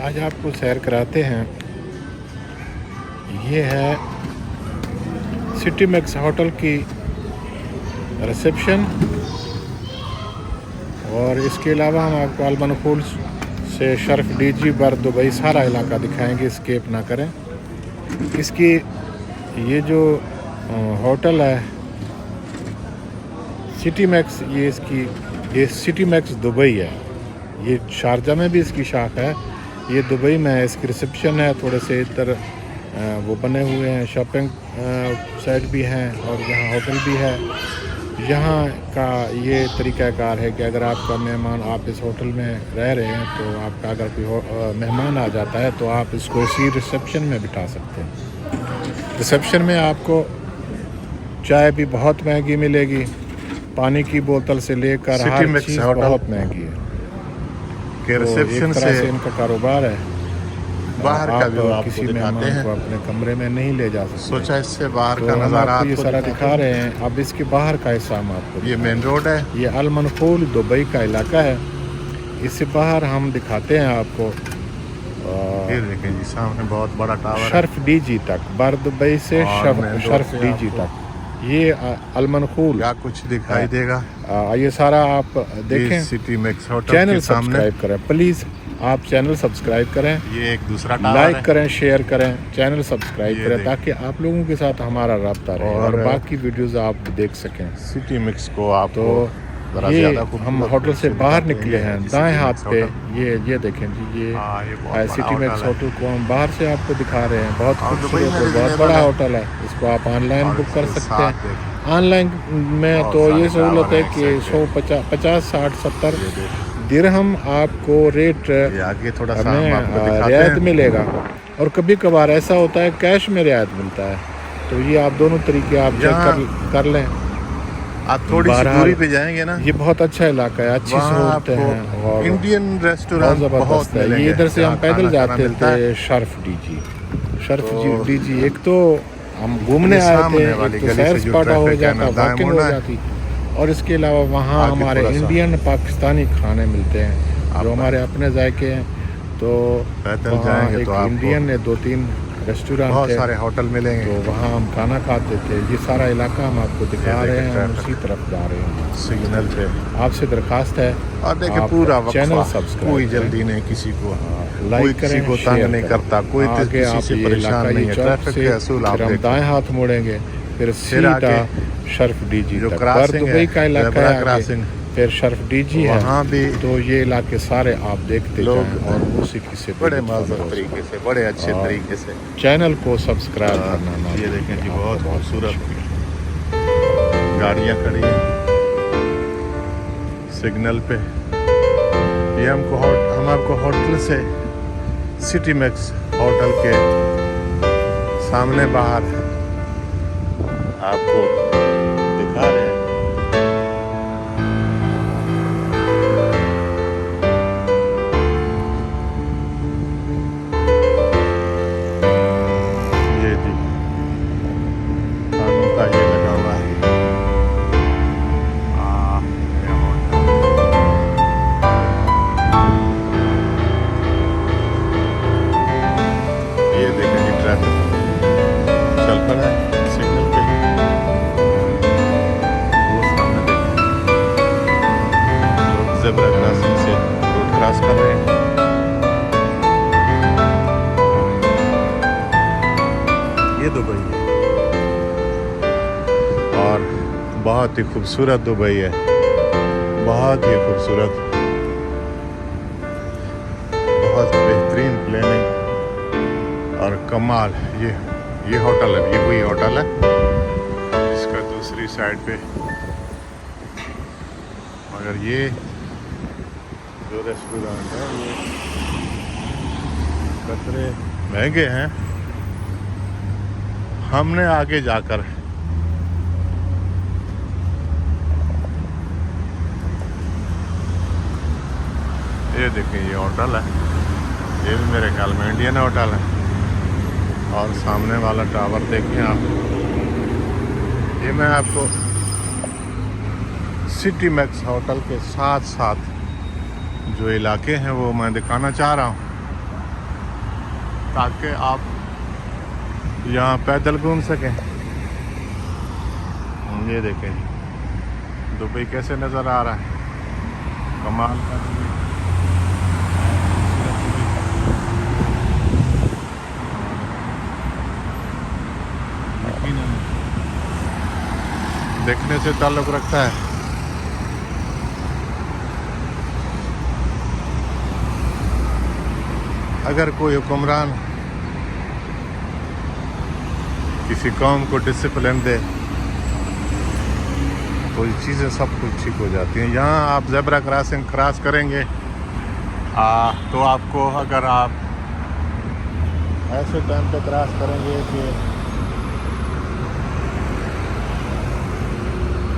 آج آپ کو سیر کراتے ہیں. یہ ہے سٹی میکس ہوٹل کی ریسیپشن، اور اس کے علاوہ ہم آپ کو المنقول سے شرف ڈی جی بر دبئی سارا علاقہ دکھائیں گے. اسکیپ نہ کریں. اس کی یہ جو ہوٹل ہے سٹی میکس، یہ سٹی میکس دبئی ہے. یہ شارجہ میں بھی اس کی شاخ ہے. یہ دبئی میں اس کی ریسیپشن ہے. تھوڑے سے ادھر وہ بنے ہوئے ہیں، شاپنگ سائٹ بھی ہیں اور یہاں ہوٹل بھی ہے. یہاں کا یہ طریقہ کار ہے کہ اگر آپ کا مہمان آپ اس ہوٹل میں رہ رہے ہیں تو آپ کا اگر کوئی مہمان آ جاتا ہے تو آپ اس کو اسی ریسیپشن میں بٹھا سکتے ہیں. ریسیپشن میں آپ کو چائے بھی بہت مہنگی ملے گی، پانی کی بوتل سے لے کر ہر چیز بہت مہنگی ہے. کہ ریسیپشن ایک طرح سے ان کا کاروبار ہے. باہر کا بھی آپ کسی کو دکھاتے مہمان ہیں. کو اپنے کمرے میں نہیں لے جا سکتے. سوچا اس سے باہر تو کا ہم نظارہ آپ کو یہ سارا دکھاتے دکھا رہے ہیں. اب اس کے باہر کا حصہ ہم آپ کو یہ مین روڈ ہے. یہ المنقول دبئی کا علاقہ ہے. اس سے باہر ہم دکھاتے ہیں آپ کو یہ دیکھیں جی سامنے بہت بڑا ٹاور شرف ڈی جی تک، بر دبئی سے شرف ڈی جی تک. یہ المنقول کیا کچھ دکھائی دے گا. یہ سارا آپ دیکھیں. سٹی میکس ہوٹل چینل کے سامنے سبسکرائب کریں پلیز. آپ چینل سبسکرائب کریں، یہ ایک دوسرا ٹاور لائک ہے. کریں، شیئر کریں، چینل سبسکرائب یہ کریں دیکھ. تاکہ آپ لوگوں کے ساتھ ہمارا رابطہ رہے اور باقی ویڈیوز آپ دیکھ سکیں. سٹی میکس کو آپ تو کو ذرا یہ زیادہ ہم خوبصورت ہوٹل سے باہر دکھاتے نکلے ہیں جی دائیں سٹی ہاتھ میکس پہ. ہوٹل. یہ دیکھیں جی، یہ یہ بہت بڑا سٹی میکس ہوٹل ہے. ہوٹل کو ہم باہر سے آپ کو دکھا رہے ہیں. بہت اور دبئی خوبصورت میں اور بہت ریزنیبل بڑا ہے. ہوٹل ہے. اس کو آپ آن لائن اور بک کر اس کے سکتے ہیں. ساتھ دیکھیں آن لائن میں بہت تو یہ سارے سہولت ٹاور ہے ہیں ایک کہ سائڈ پہ. 50 60 70 یہ دیکھیں. درہم آپ کو ریٹ یہ آگے تھوڑا سا ہم میں آپ کو دکھاتے رعایت ہیں. ملے گا، اور کبھی کبھار ایسا ہوتا ہے کیش میں رعایت ملتا ہے. تو یہ آپ دونوں طریقے آپ چیک کر لیں. آپ تھوڑی سی بہرحال دوری پہ جائیں گے نا، یہ بہت اچھا علاقہ ہے، اچھی وہاں آپ سہولتیں کو ہیں اور انڈین بہت ریسٹورینٹ زبردست ہے. ملیں یہ گے ادھر سے ہم جہاں پیدل کھانا جاتے ملتا تھے ہے. شرف تو ڈی جی. ایک تو ہم گھومنے یہ آئے تھے، سامنے ایک والی تو گلی سیر سے جو سپاٹا ہو ٹریفک ہے نا جاتا، دائیں واکنگ ہو مڑنا ہے. جاتی، اور اس کے علاوہ وہاں آگے ہمارے تھوڑا سا انڈین پاکستانی کھانے ملتے ہیں جو آپ ہمارے اپنے ذائقے ہیں. تو پیدل وہاں جائیں گے ایک تو آپ کو انڈین 2-3 ریسٹورینٹ بہت تھے، سارے ہوٹل ملیں گے. تو وہاں ہم کھانا کھاتے تھے. یہ سارا علاقہ ہم آپ کو یہ دکھا رہے دیکھیں ہیں، ہم ٹریفک اسی طرف جا رہے ہیں. سگنل پہ. آپ سے درخواست ہے اور دیکھیں آپ پورا چینل وقفہ، کوئی سبسکرائب کریں، جلدی نہیں کسی کو، کوئی لائک کسی کریں، کو تنگ شیئر نہیں کریں. کرتا، کوئی آگے کسی آپ سے یہ علاقہ پریشان نہیں ہے. چوک ٹریفک سے کے اصول آپ پھر ہم دیکھیں. دائیں ہاتھ موڑیں گے، پھر پھر سیدھا آگے شرف ڈی جی جو تک. بر کراسنگ ہے دبئی کا علاقہ ہے زیبرا آگے، کراسنگ، پھر شرف ڈی جی ہے. وہاں بھی تو یہ علاقے سارے آپ دیکھتے جائیں لوگ اور موسیقی سے بھی بڑے لطف معذب اندوز طریقے ہوں. سے، بڑے اچھے اور طریقے سے. چینل کو سبسکرائب کرنا نہ یہ دیکھیں بھولیں. جی آپ کا بہت بہت خوبصورت شکریہ. گاڑیاں کھڑی ہیں سگنل پہ. یہ ہم آپ کو ہوٹل سے سٹی میکس ہوٹل کے سامنے باہر آپ کو دکھا رہے ہیں. یہ جی کھانوں کا یہ لگا ہوا ہے. یہ دیکھیں جی ٹریفک چل پڑا ہے سگنل پہ. وہ سامنے دیکھیں لوگ زیبرا کراسنگ سے روڈ کراس کر رہے ہیں. یہ دبئی ہے اور بہت ہی خوبصورت دبئی ہے، بہت ہی خوبصورت، بہت بہترین پلاننگ اور کمال. یہ ہوٹل ہے، یہ وہی ہوٹل ہے اس کا دوسری سائڈ پہ. مگر یہ جو ریسٹورینٹ ہے یہ قطرے مہنگے ہیں. ہم نے آگے جا کر یہ دیکھیں یہ ہوٹل ہے، یہ بھی میرے خیال میں انڈین ہوٹل ہے. اور سامنے والا ٹاور دیکھیں آپ. یہ میں آپ کو سٹی میکس ہوٹل کے ساتھ ساتھ جو علاقے ہیں وہ میں دکھانا چاہ رہا ہوں. تاکہ آپ یہاں پیدل گھوم سکیں. یہ دیکھیں جی دبئی کیسے نظر آ رہا ہے, کمال کا دبئی. دیکھنے سے تعلق رکھتا ہے. اگر کوئی حکمران کسی قوم کو ڈسپلن دے تو یہ چیزیں سب کچھ ٹھیک ہو جاتی ہیں. یہاں آپ زیبرا کراسنگ کراس کریں گے تو آپ کو, اگر آپ ایسے ٹائم پہ کراس کریں گے کہ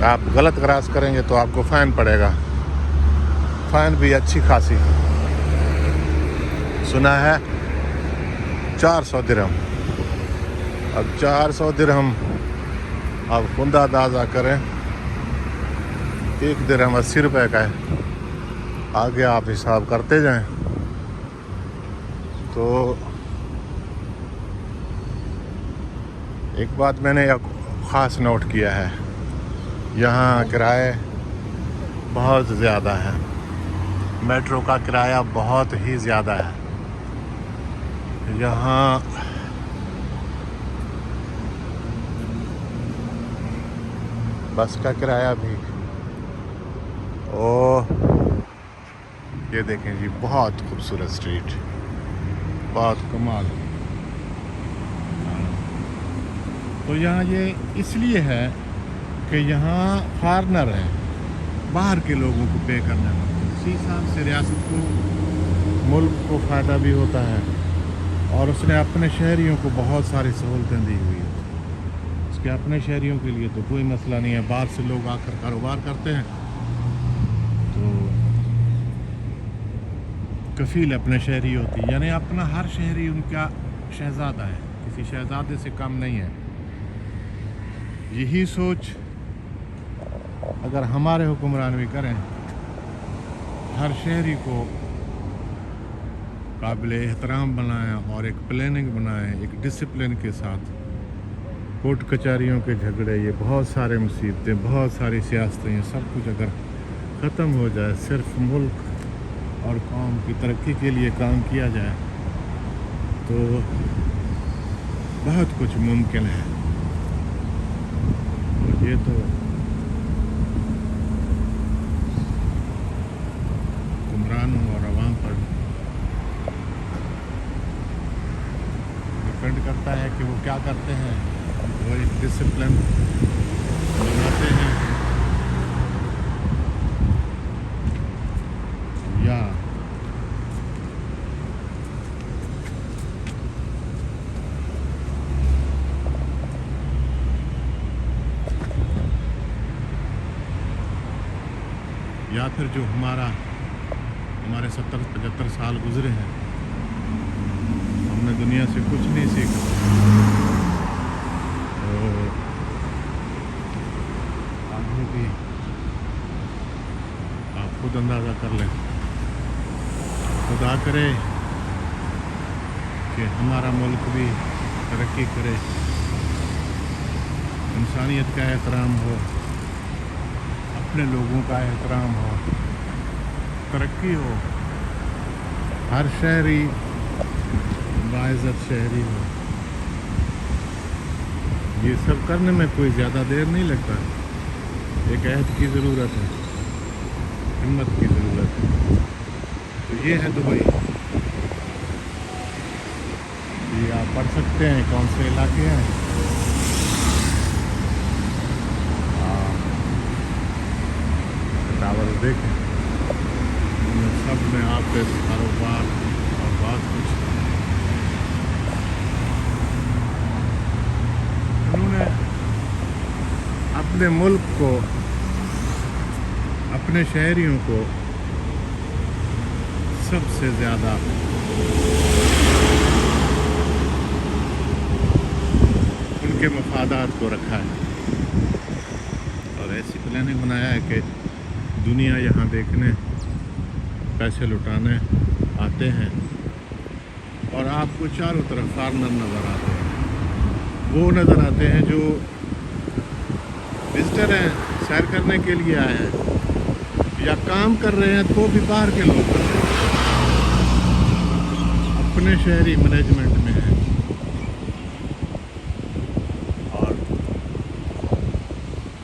آپ غلط کراس کریں گے تو آپ کو فائن پڑے گا. فائن بھی اچھی خاصی سنا ہے 400 درہم. اب 400 درہم آپ خندہ اندازہ کریں, 1 درہم 80 روپے کا ہے. آگے آپ حساب کرتے جائیں. تو ایک بات میں نے خاص نوٹ کیا ہے, یہاں کرائے بہت زیادہ ہے. میٹرو کا کرایہ بہت ہی زیادہ ہے. یہاں بس کا کرایہ بھی. یہ دیکھیں جی بہت خوبصورت اسٹریٹ, بہت کمال. تو یہاں یہ اس لیے ہے کہ یہاں فارنر ہیں, باہر کے لوگوں کو پے کرنا ہے. اسی حساب سے ریاست کو, ملک کو فائدہ بھی ہوتا ہے, اور اس نے اپنے شہریوں کو بہت ساری سہولتیں دی ہوئی ہیں. اس کے اپنے شہریوں کے لیے تو کوئی مسئلہ نہیں ہے. باہر سے لوگ آ کر کاروبار کرتے ہیں تو کفیل اپنے شہری ہوتی ہے, یعنی اپنا ہر شہری ان کا شہزادہ ہے, کسی شہزادے سے کم نہیں ہے. یہی سوچ اگر ہمارے حکمران بھی کریں, ہر شہری کو قابل احترام بنائیں اور ایک پلاننگ بنائیں, ایک ڈسپلن کے ساتھ. کورٹ کچہریوں کے جھگڑے, یہ بہت سارے مصیبتیں, بہت ساری سیاستیں, یہ سب کچھ اگر ختم ہو جائے, صرف ملک اور قوم کی ترقی کے لیے کام کیا جائے تو بہت کچھ ممکن ہے. یہ تو حکمرانوں اور عوام پر ڈپینڈ کرتا ہے کہ وہ کیا کرتے ہیں. وہ ایک ڈسپلن بناتے ہیں یا پھر جو ہمارے 70-75 سال گزرے ہیں, ہم نے دنیا سے کچھ نہیں سیکھا. تو آگے بھی آپ خود اندازہ کر لیں. خدا کرے کہ ہمارا ملک بھی ترقی کرے, انسانیت کا احترام ہو, اپنے لوگوں کا احترام ہو, ترقی ہو, ہر شہری باعزت شہری ہو. یہ سب کرنے میں کوئی زیادہ دیر نہیں لگتا. ایک عہد کی ضرورت ہے, ہمت کی ضرورت ہے. تو یہ ہے دبئی. یہ آپ پڑھ سکتے ہیں کون سے علاقے ہیں. ٹاور دیکھیں, سب میں آپ کے کاروبار اور بہت کچھ. انہوں نے اپنے ملک کو, اپنے شہریوں کو سب سے زیادہ ان کے مفادات کو رکھا ہے, اور ایسی پلاننگ بنایا ہے کہ دنیا یہاں دیکھنے, پیسے لٹانے آتے ہیں, اور آپ کو چاروں طرف فارنر نظر آتے ہیں. وہ نظر آتے ہیں جو وزٹر ہیں, سیر کرنے کے لیے آئے ہیں یا کام کر رہے ہیں, تو بھی باہر کے لوگ کرتے ہیں, اپنے شہری مینجمنٹ میں ہیں. اور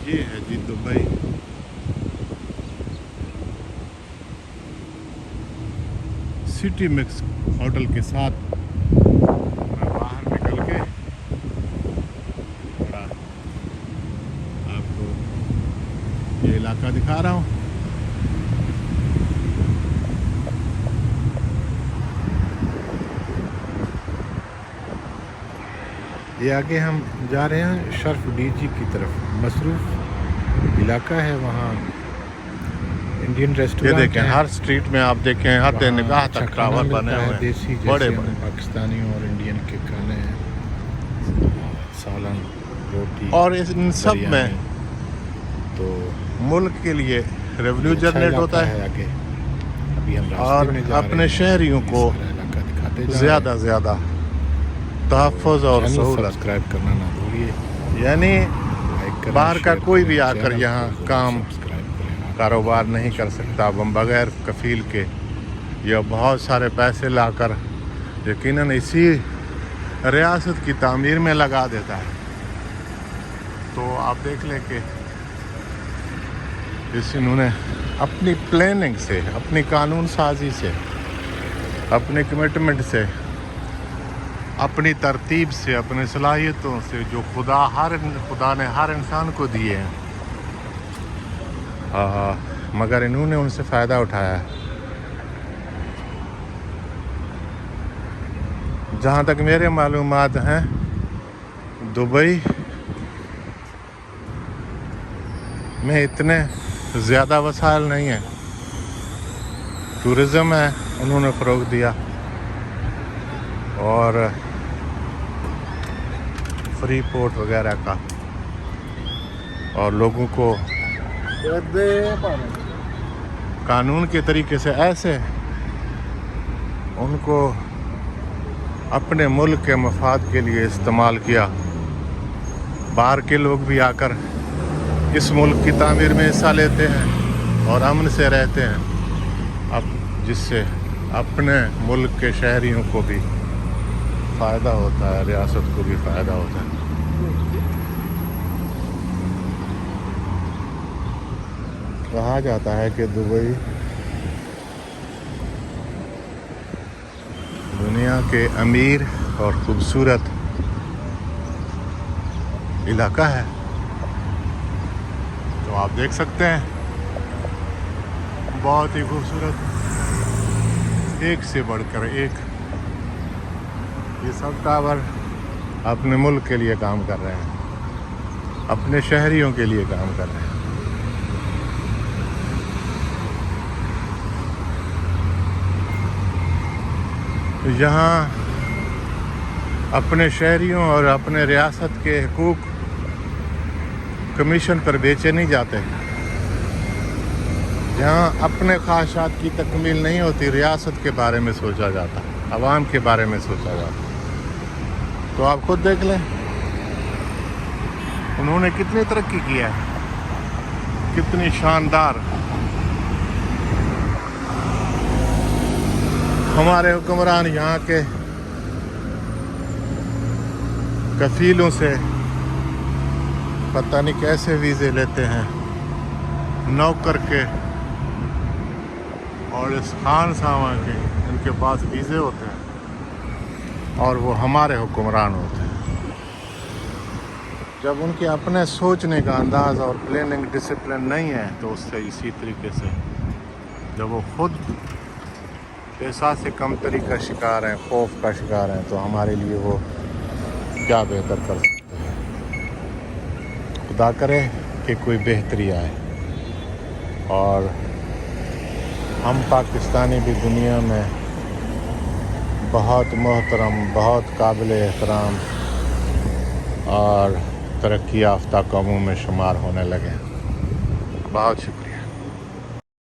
یہ ہے جی دبئی. سٹی مکس ہوٹل کے ساتھ میں باہر نکل کے تھوڑا آپ کو یہ علاقہ دکھا رہا ہوں. یہ آگے ہم جا رہے ہیں شرف ڈی جی کی طرف. مصروف علاقہ ہے, وہاں انڈین یہ ریسٹورینٹ دیکھیں, ہیں. ہر اسٹریٹ میں آپ دیکھیں حد وہاں نگاہ اچھا تک کھانا ٹاور ملتا بنے ہے, ہوئے دیسی ہیں, بڑے جیسے بڑے. پاکستانی اور انڈین کے کھانے ہیں, سالن, روٹی اور ان سب میں بریانی. تو ملک کے لیے ریونیو اچھا جنریٹ علاقہ ہوتا ہے آگے. ابھی ہم اور راستے میں جا اپنے رہے ہیں, شہریوں یہ کو سارا علاقہ دکھاتے جا زیادہ رہے زیادہ ہیں. تحفظ اور چینل سہولت, سبسکرائب کرنا نہ بھولیے. یعنی لائک کریں, باہر کا شیئر کوئی کریں, بھی آ کر چینل یہاں کو ضرور کام سبسکرائب کریں. کاروبار نہیں کر سکتا بغیر کفیل کے یا بہت سارے پیسے لا کر یقیناً اسی ریاست کی تعمیر میں لگا دیتا ہے. تو آپ دیکھ لیں کہ انہوں نے اپنی پلاننگ سے, اپنی قانون سازی سے, اپنی کمٹمنٹ سے, اپنی ترتیب سے, اپنی صلاحیتوں سے جو خدا نے ہر انسان کو دیے ہیں, مگر انہوں نے ان سے فائدہ اٹھایا ہے. جہاں تک میرے معلومات ہیں, دبئی میں اتنے زیادہ وسائل نہیں ہیں. ٹورزم ہے, انہوں نے فروغ دیا, اور فری پورٹ وغیرہ کا, اور لوگوں کو قانون کے طریقے سے ایسے ان کو اپنے ملک کے مفاد کے لیے استعمال کیا. باہر کے لوگ بھی آ کر اس ملک کی تعمیر میں حصہ لیتے ہیں اور امن سے رہتے ہیں, جس سے اپنے ملک کے شہریوں کو بھی فائدہ ہوتا ہے, ریاست کو بھی فائدہ ہوتا ہے. کہا جاتا ہے کہ دبئی دنیا کے امیر اور خوبصورت علاقہ ہے. تو آپ دیکھ سکتے ہیں, بہت ہی خوبصورت, ایک سے بڑھ کر ایک. یہ سب ٹاور اپنے ملک کے لیے کام کر رہے ہیں, اپنے شہریوں کے لیے کام کر رہے ہیں. یہاں اپنے شہریوں اور اپنے ریاست کے حقوق کمیشن پر بیچے نہیں جاتے. جہاں اپنے خواہشات کی تکمیل نہیں ہوتی, ریاست کے بارے میں سوچا جاتا, عوام کے بارے میں سوچا جاتا. تو آپ خود دیکھ لیں انہوں نے کتنی ترقی کی ہے, کتنی شاندار. ہمارے حکمران یہاں کے کفیلوں سے پتہ نہیں کیسے ویزے لیتے ہیں, نوکر کے اور اس خان ساواں کے, ان کے پاس ویزے ہوتے ہیں اور وہ ہمارے حکمران ہوتے ہیں. جب ان کے اپنے سوچنے کا انداز اور پلاننگ ڈسپلن نہیں ہے, تو اس سے اسی طریقے سے جب وہ خود احساس کمتری کا شکار ہیں, خوف کا شکار ہیں, تو ہمارے لیے وہ کیا بہتر کر سکتے ہیں. خدا کرے کہ کوئی بہتری آئے, اور ہم پاکستانی بھی دنیا میں بہت محترم, بہت قابل احترام اور ترقی یافتہ قوموں میں شمار ہونے لگے. بہت شکریہ.